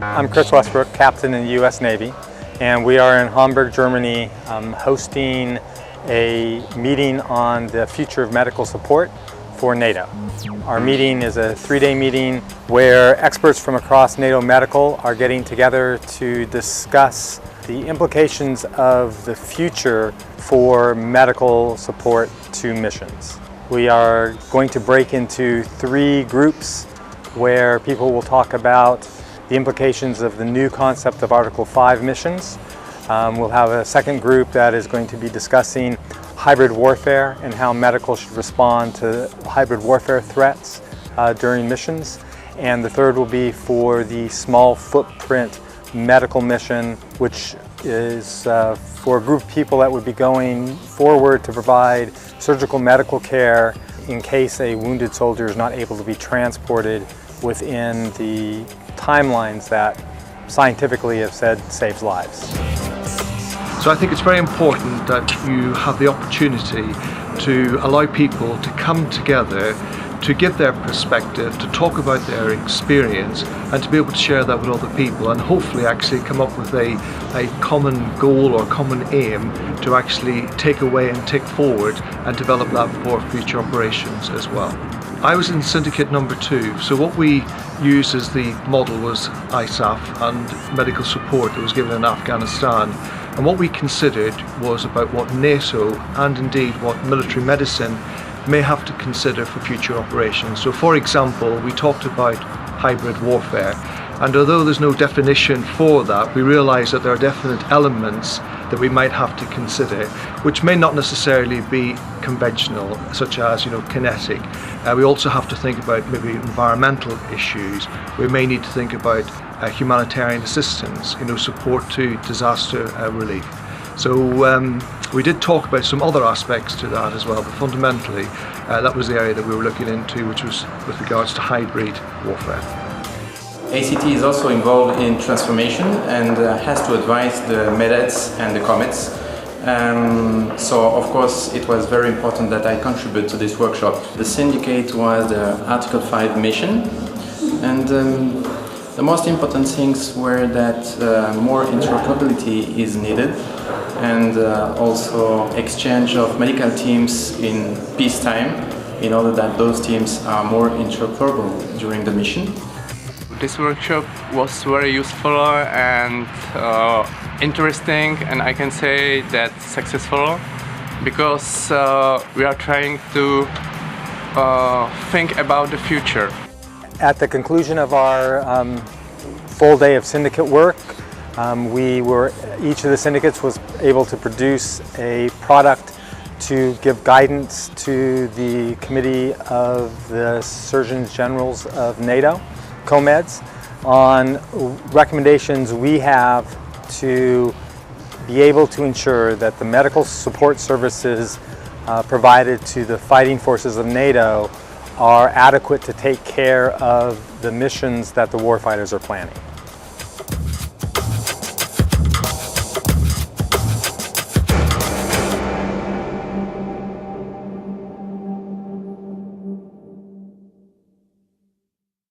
I'm Chris Westbrook, Captain in the U.S. Navy, and we are in Hamburg, Germany, hosting a meeting on the future of medical support for NATO. Our meeting is a 3-day meeting where experts from across NATO Medical are getting together to discuss the implications of the future for medical support to missions. We are going to break into 3 groups where people will talk about the implications of the new concept of Article 5 missions. We'll have a second group that is going to be discussing hybrid warfare and how medical should respond to hybrid warfare threats during missions. And the third will be for the small footprint medical mission, which is for a group of people that would be going forward to provide surgical medical care in case a wounded soldier is not able to be transported within the timelines that scientifically have said saves lives. So I think it's very important that you have the opportunity to allow people to come together, to give their perspective, to talk about their experience, and to be able to share that with other people, and hopefully actually come up with a common goal or common aim to actually take away and take forward and develop that for future operations as well. I was in Syndicate number 2, so what we used as the model was ISAF and medical support that was given in Afghanistan. And what we considered was about what NATO and indeed what military medicine may have to consider for future operations. So for example, we talked about hybrid warfare, and although there's no definition for that, we realise that there are definite elements that we might have to consider, which may not necessarily be conventional, such as kinetic. We also have to think about maybe environmental issues. We may need to think about humanitarian assistance, support to disaster relief. So we did talk about some other aspects to that as well, but fundamentally that was the area that we were looking into, which was with regards to hybrid warfare. ACT is also involved in transformation and has to advise the MEDETs and the COMETs. So of course it was very important that I contribute to this workshop. The syndicate was the Article 5 mission, and the most important things were that more interoperability is needed, and also exchange of medical teams in peacetime in order that those teams are more interoperable during the mission. This workshop was very useful and interesting, and I can say that successful, because we are trying to think about the future. At the conclusion of our full day of syndicate work, each of the syndicates was able to produce a product to give guidance to the Committee of the Surgeons Generals of NATO, COMEDs, on recommendations we have to be able to ensure that the medical support services provided to the fighting forces of NATO are adequate to take care of the missions that the warfighters are planning.